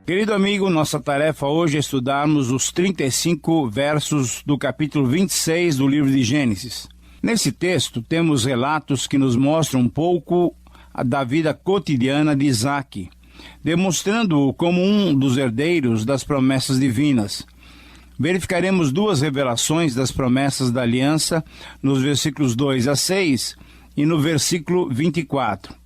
Querido amigo, nossa tarefa hoje é estudarmos os 35 versos do capítulo 26 do livro de Gênesis. Nesse texto, temos relatos que nos mostram um pouco da vida cotidiana de Isaque, demonstrando-o como um dos herdeiros das promessas divinas. Verificaremos duas revelações das promessas da aliança nos versículos 2 a 6 e no versículo 24.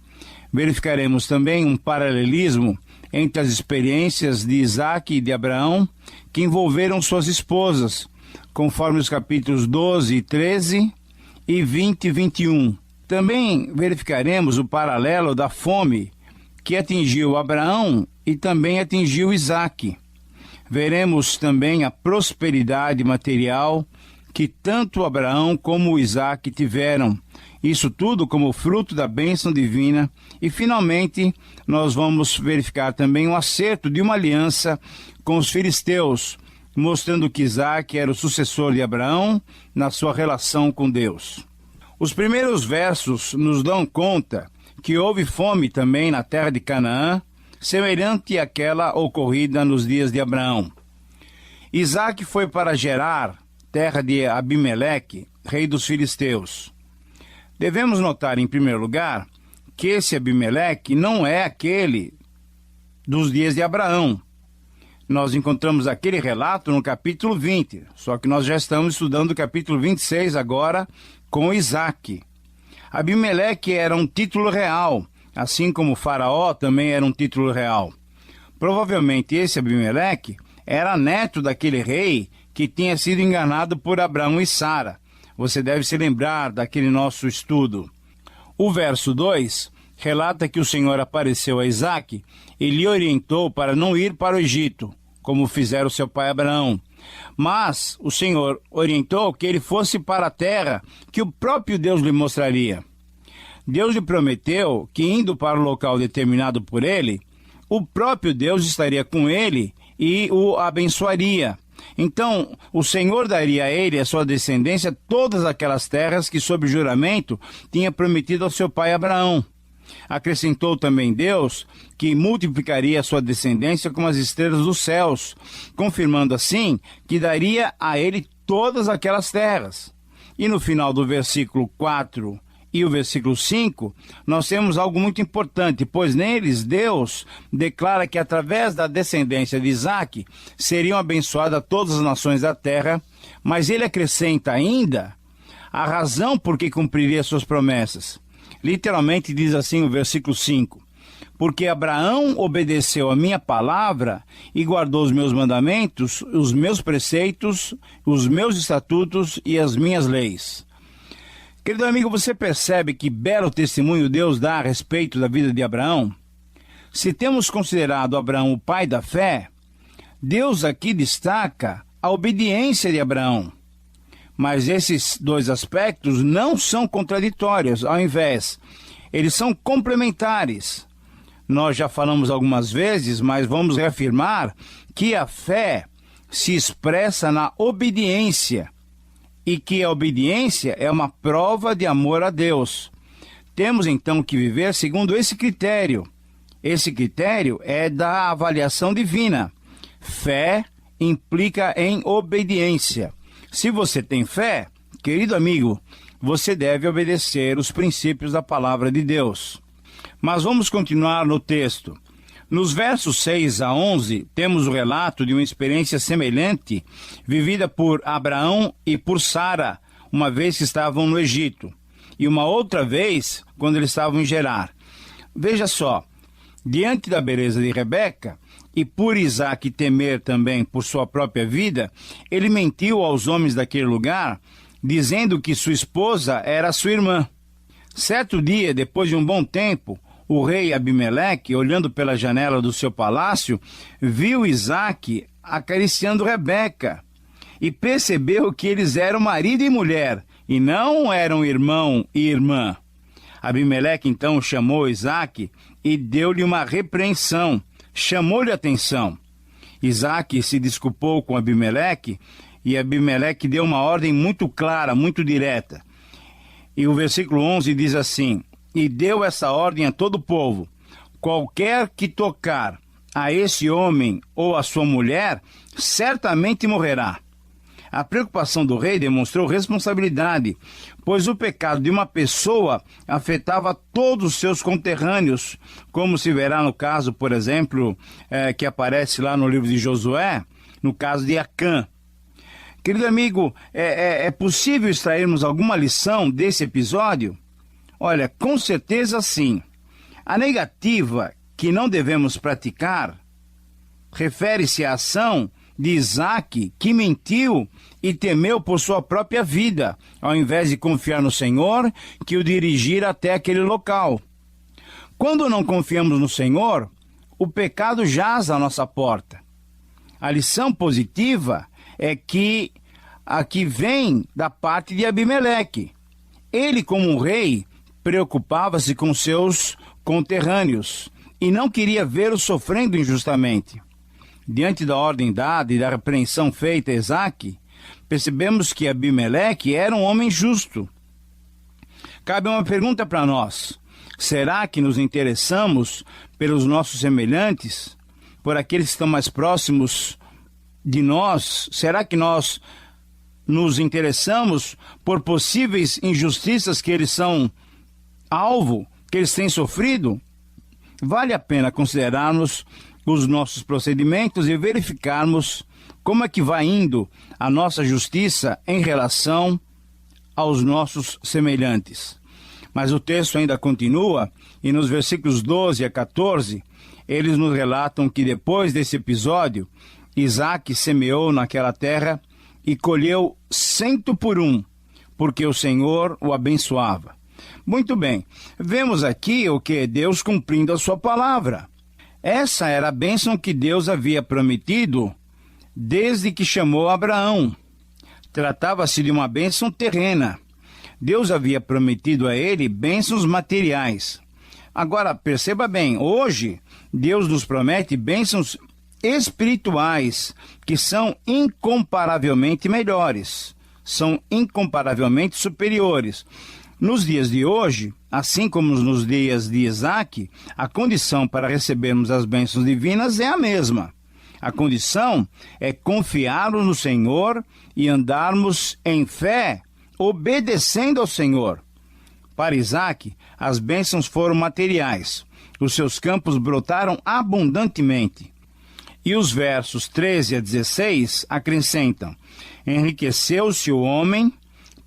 Verificaremos também um paralelismo entre as experiências de Isaque e de Abraão, que envolveram suas esposas, conforme os capítulos 12 e 13 e 20 e 21. Também verificaremos o paralelo da fome que atingiu Abraão e também atingiu Isaque. Veremos também a prosperidade material que tanto Abraão como Isaque tiveram, isso tudo como fruto da bênção divina. E, finalmente, nós vamos verificar também o acerto de uma aliança com os filisteus, mostrando que Isaque era o sucessor de Abraão na sua relação com Deus. Os primeiros versos nos dão conta que houve fome também na terra de Canaã, semelhante àquela ocorrida nos dias de Abraão. Isaque foi para Gerar, terra de Abimeleque, rei dos filisteus. Devemos notar, em primeiro lugar, que esse Abimeleque não é aquele dos dias de Abraão. Nós encontramos aquele relato no capítulo 20, só que nós já estamos estudando o capítulo 26 agora com Isaque. Abimeleque era um título real, assim como Faraó também era um título real. Provavelmente esse Abimeleque era neto daquele rei que tinha sido enganado por Abraão e Sara. Você deve se lembrar daquele nosso estudo. O verso 2 relata que o Senhor apareceu a Isaque e lhe orientou para não ir para o Egito, como fizeram seu pai Abraão. Mas o Senhor orientou que ele fosse para a terra que o próprio Deus lhe mostraria. Deus lhe prometeu que, indo para o local determinado por ele, o próprio Deus estaria com ele e o abençoaria. Então, o Senhor daria a ele e a sua descendência todas aquelas terras que, sob juramento, tinha prometido ao seu pai Abraão. Acrescentou também Deus que multiplicaria a sua descendência como as estrelas dos céus, confirmando assim que daria a ele todas aquelas terras. E no final do versículo 4 e o versículo 5, nós temos algo muito importante, pois neles Deus declara que através da descendência de Isaque seriam abençoadas todas as nações da terra, mas ele acrescenta ainda a razão por que cumpriria suas promessas. Literalmente diz assim o versículo 5, porque Abraão obedeceu a minha palavra e guardou os meus mandamentos, os meus preceitos, os meus estatutos e as minhas leis. Querido amigo, você percebe que belo testemunho Deus dá a respeito da vida de Abraão? Se temos considerado Abraão o pai da fé, Deus aqui destaca a obediência de Abraão. Mas esses dois aspectos não são contraditórios, ao invés, eles são complementares. Nós já falamos algumas vezes, mas vamos reafirmar que a fé se expressa na obediência, e que a obediência é uma prova de amor a Deus. Temos então que viver segundo esse critério. Esse critério é da avaliação divina. Fé implica em obediência. Se você tem fé, querido amigo, você deve obedecer os princípios da palavra de Deus. Mas vamos continuar no texto. Nos versos 6 a 11, temos o relato de uma experiência semelhante vivida por Abraão e por Sara, uma vez que estavam no Egito, e uma outra vez quando eles estavam em Gerar. Veja só, diante da beleza de Rebeca, e por Isaque temer também por sua própria vida, ele mentiu aos homens daquele lugar, dizendo que sua esposa era sua irmã. Certo dia, depois de um bom tempo, o rei Abimeleque, olhando pela janela do seu palácio, viu Isaque acariciando Rebeca e percebeu que eles eram marido e mulher e não eram irmão e irmã. Abimeleque então chamou Isaque e deu-lhe uma repreensão, chamou-lhe a atenção. Isaque se desculpou com Abimeleque e Abimeleque deu uma ordem muito clara, muito direta. E o versículo 11 diz assim: e deu essa ordem a todo o povo: qualquer que tocar a esse homem ou a sua mulher, certamente morrerá. A preocupação do rei demonstrou responsabilidade, pois o pecado de uma pessoa afetava todos os seus conterrâneos, como se verá no caso, por exemplo, que aparece lá no livro de Josué, no caso de Acã. Querido amigo, é possível extrairmos alguma lição desse episódio? Olha, com certeza sim. A negativa que não devemos praticar refere-se à ação de Isaque, que mentiu e temeu por sua própria vida, ao invés de confiar no Senhor, que o dirigir até aquele local. Quando não confiamos no Senhor, o pecado jaz à nossa porta. A lição positiva é que aqui vem da parte de Abimeleque. Ele, como um rei, preocupava-se com seus conterrâneos e não queria vê-los sofrendo injustamente. Diante da ordem dada e da repreensão feita a Isaque, percebemos que Abimeleque era um homem justo. Cabe uma pergunta para nós: será que nos interessamos pelos nossos semelhantes, por aqueles que estão mais próximos de nós? Será que nós nos interessamos por possíveis injustiças que eles são alvo, que eles têm sofrido? Vale a pena considerarmos os nossos procedimentos e verificarmos como é que vai indo a nossa justiça em relação aos nossos semelhantes. Mas o texto ainda continua, e nos versículos 12 a 14, eles nos relatam que depois desse episódio, Isaque semeou naquela terra e colheu 100 por 1, porque o Senhor o abençoava. Muito bem, vemos aqui o que Deus cumprindo a sua palavra. Essa era a bênção que Deus havia prometido desde que chamou Abraão. Tratava-se de uma bênção terrena. Deus havia prometido a ele bênçãos materiais. Agora, perceba bem, hoje Deus nos promete bênçãos espirituais que são incomparavelmente melhores, são incomparavelmente superiores. Nos dias de hoje, assim como nos dias de Isaque, a condição para recebermos as bênçãos divinas é a mesma. A condição é confiarmos no Senhor e andarmos em fé, obedecendo ao Senhor. Para Isaque, as bênçãos foram materiais. Os seus campos brotaram abundantemente. E os versos 13 a 16 acrescentam: enriqueceu-se o homem,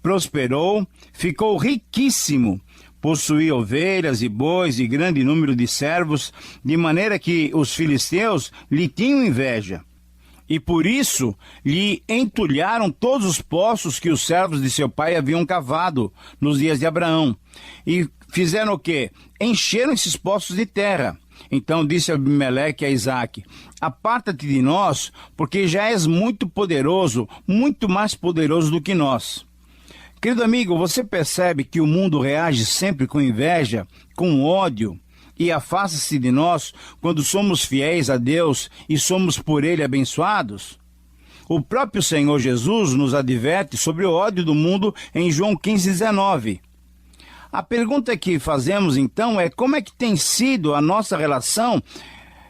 prosperou, ficou riquíssimo, possuía ovelhas e bois e grande número de servos, de maneira que os filisteus lhe tinham inveja. E por isso lhe entulharam todos os poços que os servos de seu pai haviam cavado nos dias de Abraão. E fizeram o quê? Encheram esses poços de terra. Então disse Abimeleque a Isaque: aparta-te de nós, porque já és muito poderoso, muito mais poderoso do que nós. Querido amigo, você percebe que o mundo reage sempre com inveja, com ódio, e afasta-se de nós quando somos fiéis a Deus e somos por Ele abençoados? O próprio Senhor Jesus nos adverte sobre o ódio do mundo em João 15:19. A pergunta que fazemos então é: como é que tem sido a nossa relação?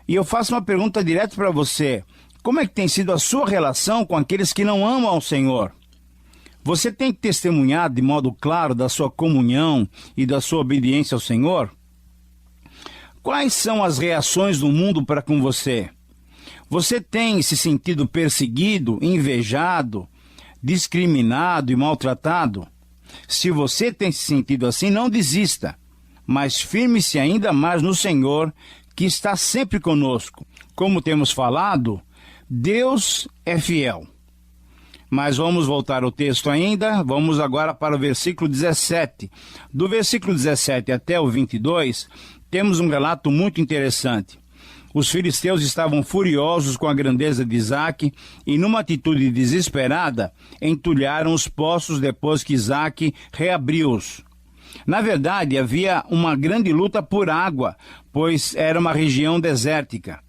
E eu faço uma pergunta direta para você: como é que tem sido a sua relação com aqueles que não amam ao Senhor? Você tem testemunhado de modo claro da sua comunhão e da sua obediência ao Senhor? Quais são as reações do mundo para com você? Você tem se sentido perseguido, invejado, discriminado e maltratado? Se você tem se sentido assim, não desista, mas firme-se ainda mais no Senhor, que está sempre conosco. Como temos falado, Deus é fiel. Mas vamos voltar ao texto ainda, vamos agora para o versículo 17. Do versículo 17 até o 22, temos um relato muito interessante. Os filisteus estavam furiosos com a grandeza de Isaque e, numa atitude desesperada, entulharam os poços depois que Isaque reabriu-os. Na verdade, havia uma grande luta por água, pois era uma região desértica.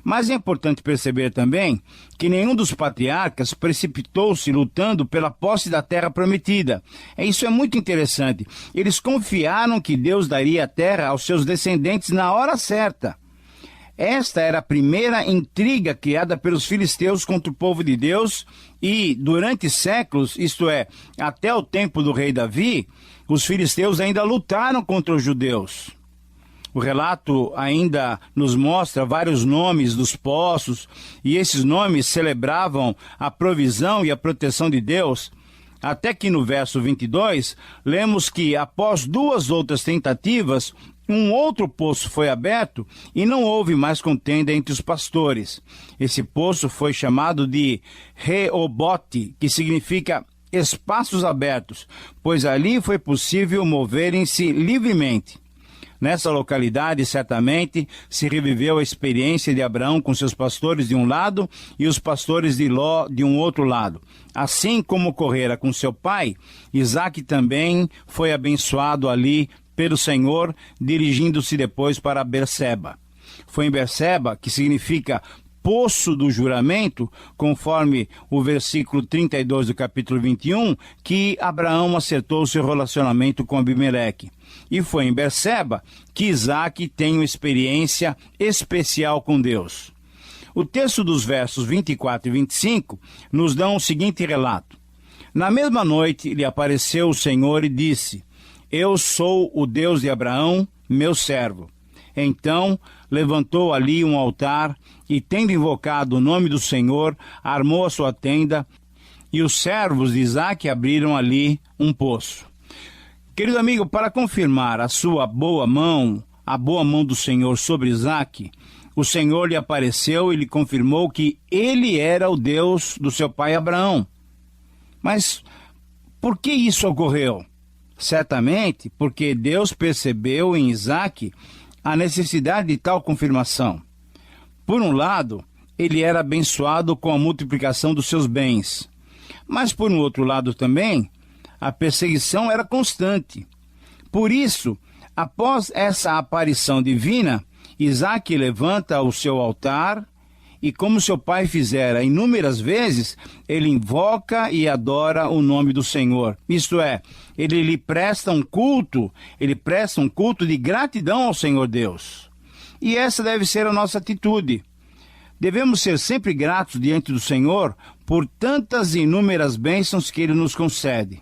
Mas é importante perceber também que nenhum dos patriarcas precipitou-se lutando pela posse da terra prometida. Isso é muito interessante. Eles confiaram que Deus daria a terra aos seus descendentes na hora certa. Esta era a primeira intriga criada pelos filisteus contra o povo de Deus e, durante séculos, isto é, até o tempo do rei Davi, os filisteus ainda lutaram contra os judeus. O relato ainda nos mostra vários nomes dos poços, e esses nomes celebravam a provisão e a proteção de Deus, até que no verso 22, lemos que após 2 outras tentativas, um outro poço foi aberto e não houve mais contenda entre os pastores. Esse poço foi chamado de Reobote, que significa espaços abertos, pois ali foi possível moverem-se livremente. Nessa localidade, certamente, se reviveu a experiência de Abraão com seus pastores de um lado e os pastores de Ló de um outro lado. Assim como ocorrera com seu pai, Isaque também foi abençoado ali pelo Senhor, dirigindo-se depois para Berseba. Foi em Berseba, que significa poço do juramento, conforme o versículo 32 do capítulo 21, que Abraão acertou seu relacionamento com Abimeleque. E foi em Berseba que Isaque tem uma experiência especial com Deus. O texto dos versos 24 e 25 nos dá o seguinte relato. Na mesma noite lhe apareceu o Senhor e disse: Eu sou o Deus de Abraão, meu servo. Então levantou ali um altar e, tendo invocado o nome do Senhor, armou a sua tenda, e os servos de Isaque abriram ali um poço. Querido amigo, para confirmar a sua boa mão, a boa mão do Senhor sobre Isaque, o Senhor lhe apareceu e lhe confirmou que ele era o Deus do seu pai Abraão. Mas por que isso ocorreu? Certamente porque Deus percebeu em Isaque a necessidade de tal confirmação. Por um lado, ele era abençoado com a multiplicação dos seus bens. Mas por um outro lado também, a perseguição era constante. Por isso, após essa aparição divina, Isaque levanta o seu altar e, como seu pai fizera inúmeras vezes, ele invoca e adora o nome do Senhor. Isto é, ele lhe presta um culto, de gratidão ao Senhor Deus. E essa deve ser a nossa atitude. Devemos ser sempre gratos diante do Senhor por tantas e inúmeras bênçãos que ele nos concede.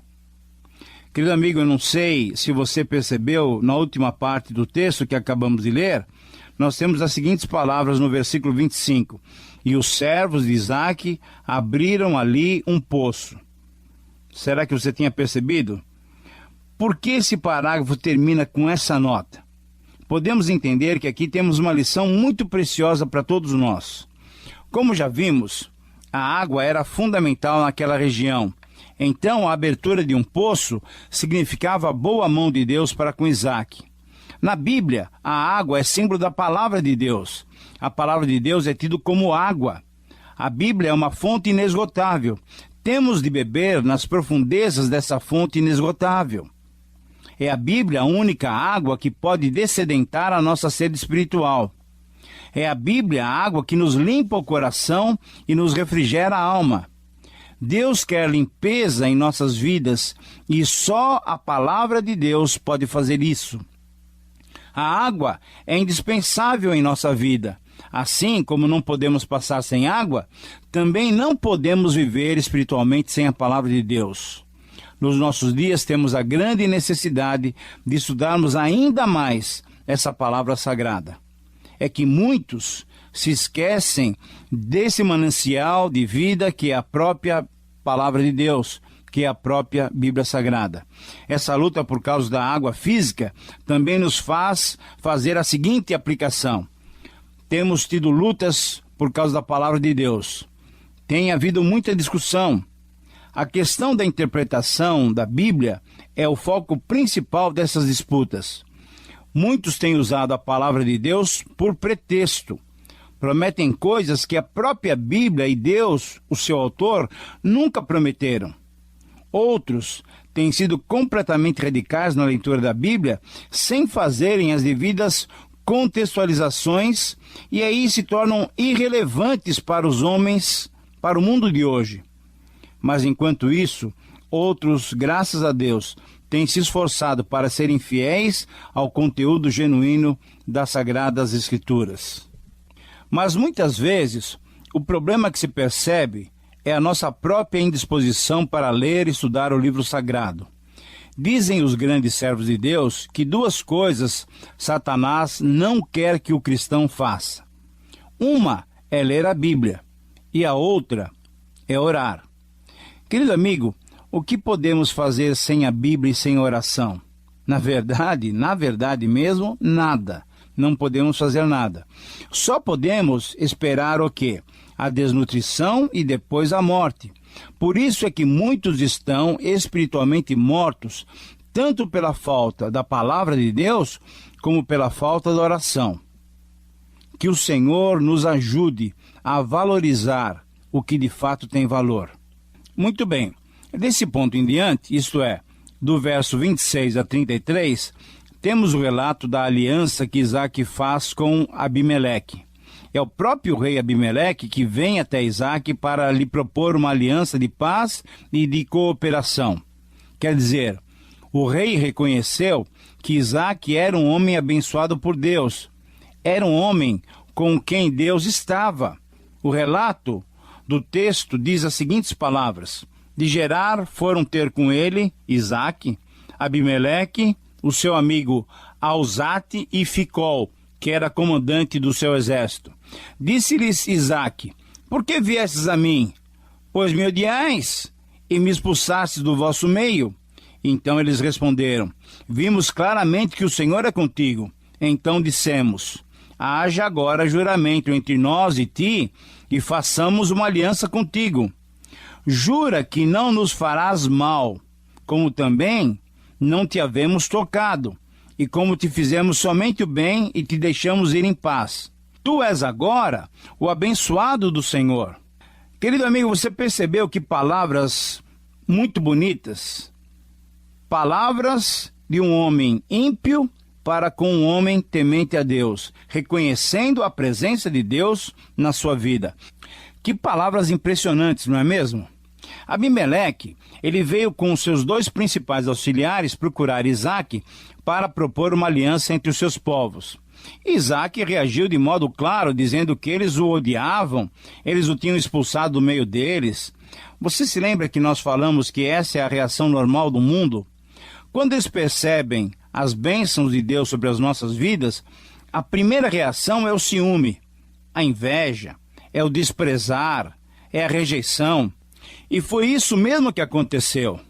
Querido amigo, eu não sei se você percebeu na última parte do texto que acabamos de ler, nós temos as seguintes palavras no versículo 25. E os servos de Isaque abriram ali um poço. Será que você tinha percebido? Por que esse parágrafo termina com essa nota? Podemos entender que aqui temos uma lição muito preciosa para todos nós. Como já vimos, a água era fundamental naquela região. Então, a abertura de um poço significava a boa mão de Deus para com Isaque. Na Bíblia, a água é símbolo da palavra de Deus. A palavra de Deus é tida como água. A Bíblia é uma fonte inesgotável. Temos de beber nas profundezas dessa fonte inesgotável. É a Bíblia a única água que pode dessedentar a nossa sede espiritual. É a Bíblia a água que nos limpa o coração e nos refrigera a alma. Deus quer limpeza em nossas vidas e só a palavra de Deus pode fazer isso. A água é indispensável em nossa vida. Assim como não podemos passar sem água, também não podemos viver espiritualmente sem a palavra de Deus. Nos nossos dias temos a grande necessidade de estudarmos ainda mais essa palavra sagrada. É que muitos se esquecem desse manancial de vida que é a própria palavra de Deus, que é a própria Bíblia Sagrada. Essa luta por causa da água física também nos faz fazer a seguinte aplicação. Temos tido lutas por causa da palavra de Deus. Tem havido muita discussão. A questão da interpretação da Bíblia é o foco principal dessas disputas. Muitos têm usado a palavra de Deus por pretexto. Prometem coisas que a própria Bíblia e Deus, o seu autor, nunca prometeram. Outros têm sido completamente radicais na leitura da Bíblia, sem fazerem as devidas contextualizações, e aí se tornam irrelevantes para os homens, para o mundo de hoje. Mas enquanto isso, outros, graças a Deus, têm se esforçado para serem fiéis ao conteúdo genuíno das Sagradas Escrituras. Mas muitas vezes, o problema que se percebe é a nossa própria indisposição para ler e estudar o livro sagrado. Dizem os grandes servos de Deus que duas coisas Satanás não quer que o cristão faça. Uma é ler a Bíblia e a outra é orar. Querido amigo, o que podemos fazer sem a Bíblia e sem oração? Na verdade mesmo, nada. Não podemos fazer nada. Só podemos esperar o quê? A desnutrição e depois a morte. Por isso é que muitos estão espiritualmente mortos, tanto pela falta da palavra de Deus, como pela falta da oração. Que o Senhor nos ajude a valorizar o que de fato tem valor. Muito bem, desse ponto em diante, isto é, do verso 26 a 33, temos o relato da aliança que Isaac faz com Abimeleque. É o próprio rei Abimeleque que vem até Isaac para lhe propor uma aliança de paz e de cooperação. Quer dizer, o rei reconheceu que Isaac era um homem abençoado por Deus. Era um homem com quem Deus estava. O relato do texto diz as seguintes palavras: de Gerar foram ter com ele Isaac, Abimeleque, o seu amigo Alzate e Ficol, que era comandante do seu exército. Disse-lhes Isaac: por que viestes a mim? Pois me odiais e me expulsastes do vosso meio. Então eles responderam: vimos claramente que o Senhor é contigo. Então dissemos: haja agora juramento entre nós e ti, e façamos uma aliança contigo. Jura que não nos farás mal, como também não te havemos tocado, e como te fizemos somente o bem e te deixamos ir em paz. Tu és agora o abençoado do Senhor. Querido amigo, você percebeu que palavras muito bonitas, palavras de um homem ímpio para com um homem temente a Deus, reconhecendo a presença de Deus na sua vida. Que palavras impressionantes, não é mesmo? Abimeleque, ele veio com os seus dois principais auxiliares procurar Isaac para propor uma aliança entre os seus povos. Isaac reagiu de modo claro, dizendo que eles o odiavam, eles o tinham expulsado do meio deles. Você se lembra que nós falamos que essa é a reação normal do mundo? Quando eles percebem as bênçãos de Deus sobre as nossas vidas, a primeira reação é o ciúme, a inveja, é o desprezar, é a rejeição. E foi isso mesmo que aconteceu.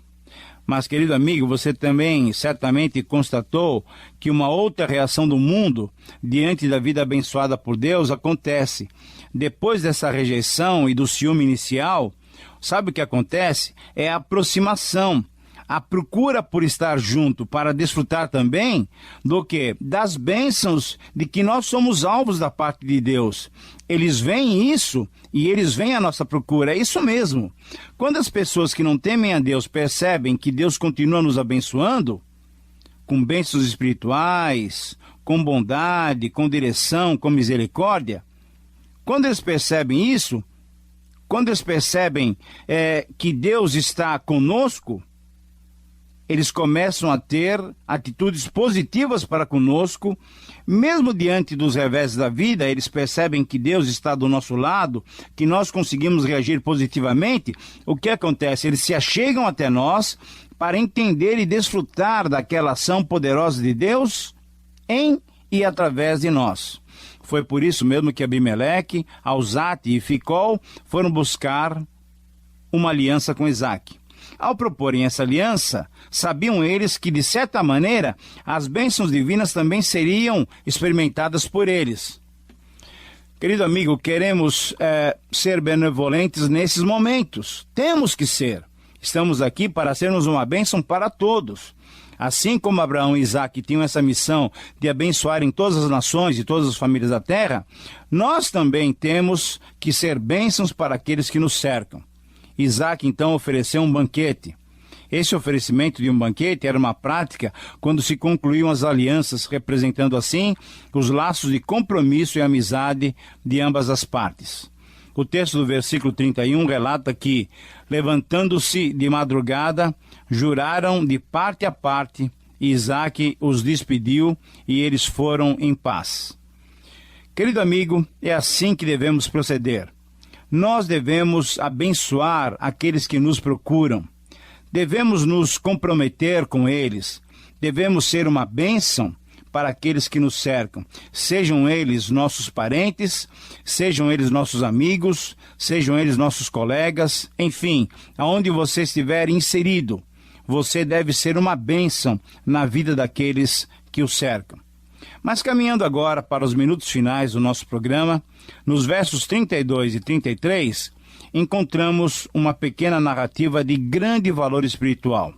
Mas, querido amigo, você também certamente constatou que uma outra reação do mundo diante da vida abençoada por Deus acontece. Depois dessa rejeição e do ciúme inicial, sabe o que acontece? É a aproximação, a procura por estar junto para desfrutar também do que? Das bênçãos de que nós somos alvos da parte de Deus. Eles veem isso e eles vêm à nossa procura. É isso mesmo. Quando as pessoas que não temem a Deus percebem que Deus continua nos abençoando, com bênçãos espirituais, com bondade, com direção, com misericórdia, quando eles percebem isso, quando eles percebem que Deus está conosco, eles começam a ter atitudes positivas para conosco, mesmo diante dos reveses da vida, eles percebem que Deus está do nosso lado, que nós conseguimos reagir positivamente. O que acontece? Eles se achegam até nós para entender e desfrutar daquela ação poderosa de Deus em e através de nós. Foi por isso mesmo que Abimeleque, Alzate e Ficol foram buscar uma aliança com Isaac. Ao proporem essa aliança, sabiam eles que, de certa maneira, as bênçãos divinas também seriam experimentadas por eles. Querido amigo, queremos ser benevolentes nesses momentos. Temos que ser. Estamos aqui para sermos uma bênção para todos. Assim como Abraão e Isaac tinham essa missão de abençoarem todas as nações e todas as famílias da terra, nós também temos que ser bênçãos para aqueles que nos cercam. Isaac então ofereceu um banquete. Esse oferecimento de um banquete era uma prática quando se concluíam as alianças, representando assim os laços de compromisso e amizade de ambas as partes. O texto do versículo 31 relata que, levantando-se de madrugada, juraram de parte a parte, e Isaac os despediu e eles foram em paz. Querido amigo, é assim que devemos proceder. Nós devemos abençoar aqueles que nos procuram. Devemos nos comprometer com eles. Devemos ser uma bênção para aqueles que nos cercam. Sejam eles nossos parentes, sejam eles nossos amigos, sejam eles nossos colegas, enfim, aonde você estiver inserido, você deve ser uma bênção na vida daqueles que o cercam. Mas caminhando agora para os minutos finais do nosso programa, nos versos 32 e 33, encontramos uma pequena narrativa de grande valor espiritual.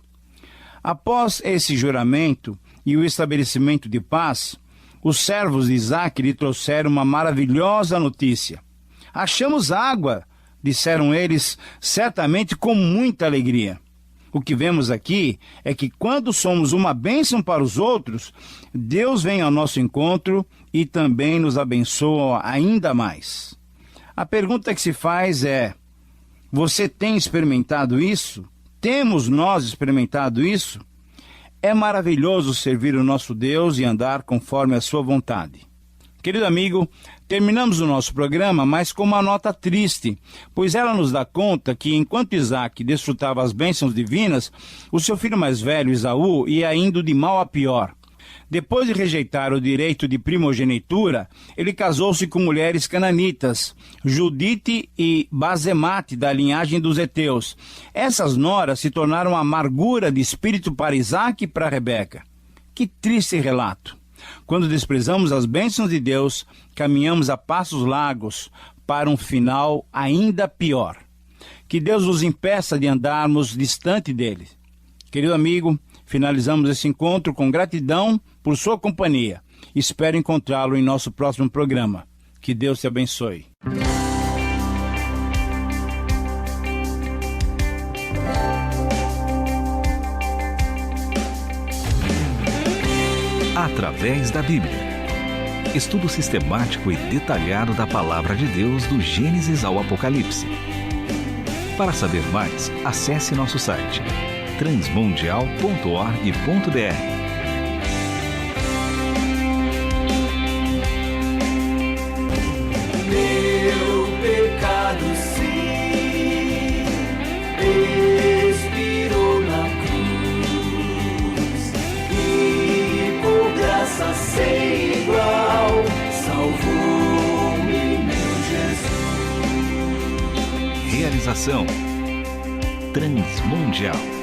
Após esse juramento e o estabelecimento de paz, os servos de Isaque lhe trouxeram uma maravilhosa notícia. Achamos água, disseram eles, certamente com muita alegria. O que vemos aqui é que quando somos uma bênção para os outros, Deus vem ao nosso encontro e também nos abençoa ainda mais. A pergunta que se faz é: você tem experimentado isso? Temos nós experimentado isso? É maravilhoso servir o nosso Deus e andar conforme a sua vontade. Querido amigo, terminamos o nosso programa, mas com uma nota triste, pois ela nos dá conta que enquanto Isaque desfrutava as bênçãos divinas, o seu filho mais velho, Esaú, ia indo de mal a pior. Depois de rejeitar o direito de primogenitura, ele casou-se com mulheres cananitas, Judite e Bazemate, da linhagem dos heteus. Essas noras se tornaram amargura de espírito para Isaque e para Rebeca. Que triste relato! Quando desprezamos as bênçãos de Deus, caminhamos a passos largos para um final ainda pior. Que Deus nos impeça de andarmos distante dele. Querido amigo, finalizamos esse encontro com gratidão por sua companhia. Espero encontrá-lo em nosso próximo programa. Que Deus te abençoe. Através da Bíblia. Estudo sistemático e detalhado da Palavra de Deus do Gênesis ao Apocalipse. Para saber mais, acesse nosso site transmundial.org.br. Sem igual, salvou-me meu Jesus. Realização Transmundial.